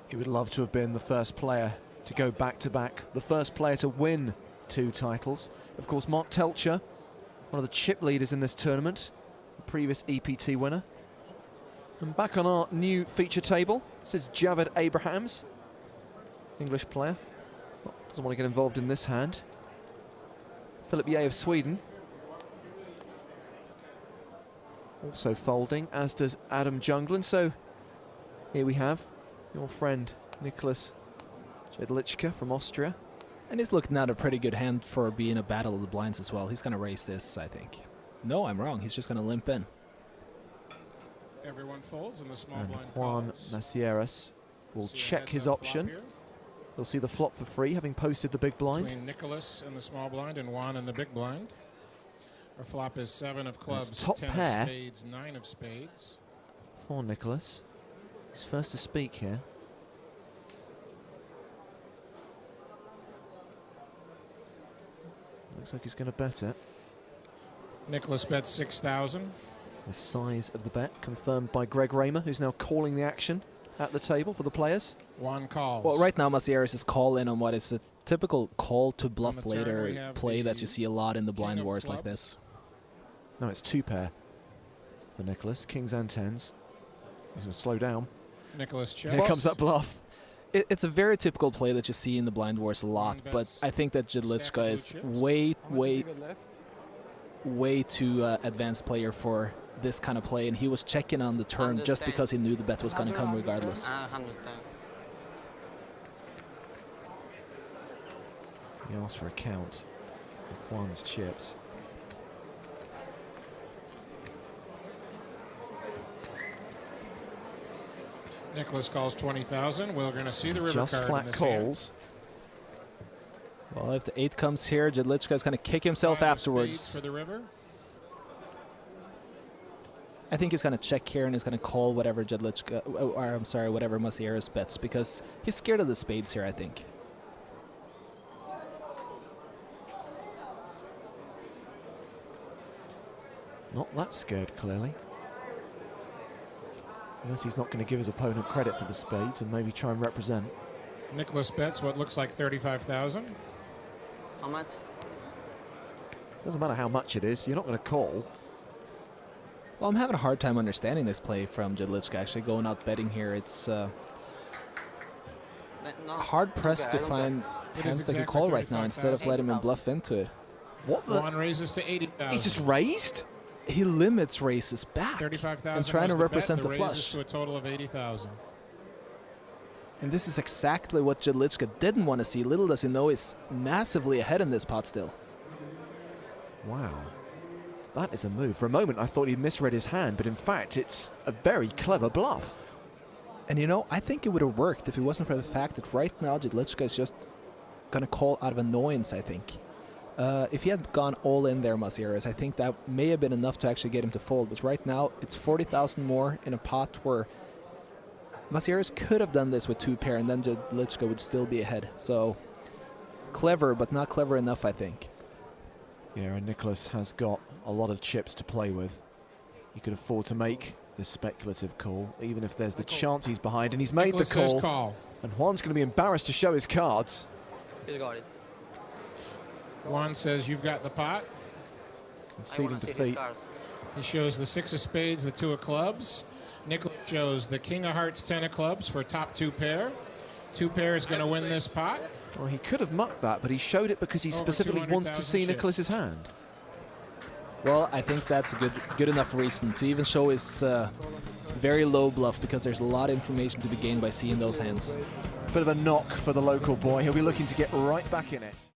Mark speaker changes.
Speaker 1: He would love to have been the first player to go back-to-back, the first player to win 2 titles. Of course, Mark Telcher, one of the chip leaders in this tournament, the previous EPT winner. And back on our new feature table, this is Javed Abrahams, English player. Well, doesn't want to get involved in this hand. Philip Ye of Sweden, also folding, as does Adam Junglin. So here we have your friend Nicholas Jedlicka from Austria.
Speaker 2: And he's looking at a pretty good hand for being a battle of the blinds as well. He's going to raise this, I think. No, I'm wrong. He's just going to limp in.
Speaker 3: Everyone folds in the small
Speaker 1: And
Speaker 3: blind
Speaker 1: Juan
Speaker 3: calls.
Speaker 1: Maceiras will
Speaker 3: See a
Speaker 1: check
Speaker 3: heads
Speaker 1: his
Speaker 3: up
Speaker 1: option.
Speaker 3: flop here
Speaker 1: He'll see the flop for free, having posted the big blind.
Speaker 3: between Nicholas in the small blind and Juan in the big blind. Our flop is 7 of clubs,
Speaker 1: top
Speaker 3: 10
Speaker 1: pair.
Speaker 3: of spades, 9 of spades.
Speaker 1: For Nicholas. He's first to speak here. Looks like he's going to bet it.
Speaker 3: Nicholas bets 6,000.
Speaker 1: The size of the bet confirmed by Greg Raymer, who's now calling the action at the table for the players.
Speaker 3: Juan calls.
Speaker 2: Well, right now, Maceiras is call in on what is a typical call to bluff
Speaker 3: On the turn, we
Speaker 2: later
Speaker 3: have
Speaker 2: play
Speaker 3: the
Speaker 2: that you see a lot in the blind
Speaker 3: king of
Speaker 2: wars like
Speaker 3: clubs.
Speaker 2: this.
Speaker 1: No, it's 2 pair for Nicholas. Kings and 10s. He's going to slow down.
Speaker 3: Nicholas checks.
Speaker 1: Here comes that bluff.
Speaker 2: It's a very typical play that you see in the blind wars a lot,
Speaker 3: One
Speaker 2: but
Speaker 3: bets
Speaker 2: I think that
Speaker 3: stack of
Speaker 2: Jedlicka
Speaker 3: blue
Speaker 2: is
Speaker 3: chips.
Speaker 2: way too advanced player for this kind of play, and he was checking on the turn just
Speaker 4: 110.
Speaker 2: because he knew the bet was going to come regardless.
Speaker 4: 110.
Speaker 1: He asked for a count of Juan's chips.
Speaker 3: Nicholas calls 20,000. We're going to see the river
Speaker 1: Just
Speaker 3: card in
Speaker 1: flat
Speaker 3: this
Speaker 1: calls.
Speaker 2: Well, if the 8 comes here, Jedlicka is going to kick himself
Speaker 3: hand. 5 of spades
Speaker 2: afterwards.
Speaker 3: for the river.
Speaker 2: I think he's going to check here and he's going to call whatever Jedlicka, or I'm sorry, whatever Maceiras bets, because he's scared of the spades here, I think.
Speaker 1: Not that scared, clearly. Unless he's not going to give his opponent credit for the spades and maybe try and represent.
Speaker 3: Nicholas bets what looks like 35,000.
Speaker 4: How much?
Speaker 1: Doesn't matter how much it is, you're not going to call.
Speaker 2: Well, I'm having a hard time understanding this play from Jedlicka, actually going out betting here. It's
Speaker 4: No,
Speaker 2: hard pressed to
Speaker 4: okay,
Speaker 2: find
Speaker 3: It is
Speaker 2: hands that he
Speaker 3: exactly
Speaker 2: call right now instead of
Speaker 3: 35,000.
Speaker 2: letting him bluff into it.
Speaker 1: What the?
Speaker 3: Juan raises to 80,000.
Speaker 1: He just raised?
Speaker 2: He limits races back
Speaker 3: 35,000
Speaker 2: and trying
Speaker 3: was
Speaker 2: to
Speaker 3: the
Speaker 2: represent
Speaker 3: bet.
Speaker 2: the
Speaker 3: raises
Speaker 2: flush.
Speaker 3: to a total of 80,000.
Speaker 2: And this is exactly what Jedlicka didn't want to see. Little does he know he's massively ahead in this pot still.
Speaker 1: Wow. That is a move. For a moment, I thought he misread his hand, but in fact, it's a very clever bluff.
Speaker 2: And you know, I think it would have worked if it wasn't for the fact that right now Jedlicka is just going to call out of annoyance, I think. If he had gone all in there, Maceiras, I think that may have been enough to actually get him to fold. But right now, it's 40,000 more in a pot where Maceiras could have done this with 2 pair, and then Jedlicka would still be ahead. So, clever, but not clever enough, I think.
Speaker 1: Yeah, and Nicholas has got a lot of chips to play with. He could afford to make this speculative call, even if there's the chance he's behind, and he's made
Speaker 3: Nicholas
Speaker 1: the
Speaker 3: says
Speaker 1: call.
Speaker 3: call.
Speaker 1: And Juan's going to be embarrassed to show his cards.
Speaker 4: He's got it.
Speaker 3: Juan says you've got the pot.
Speaker 4: I
Speaker 1: Conceding
Speaker 4: want to see his
Speaker 1: defeat.
Speaker 4: cards.
Speaker 3: He shows the 6 of spades, the 2 of clubs. Nicholas shows the king of hearts, 10 of clubs for top 2 pair. 2 pair is going to win this pot.
Speaker 1: Well, he could have mucked that, but he showed it because he
Speaker 3: Over
Speaker 1: specifically wants to
Speaker 3: 200,000
Speaker 1: see
Speaker 3: chips.
Speaker 1: Nicholas's hand.
Speaker 2: Well, I think that's a good enough reason to even show his very low bluff, because there's a lot of information to be gained by seeing those hands.
Speaker 1: Bit of a knock for the local boy. He'll be looking to get right back in it.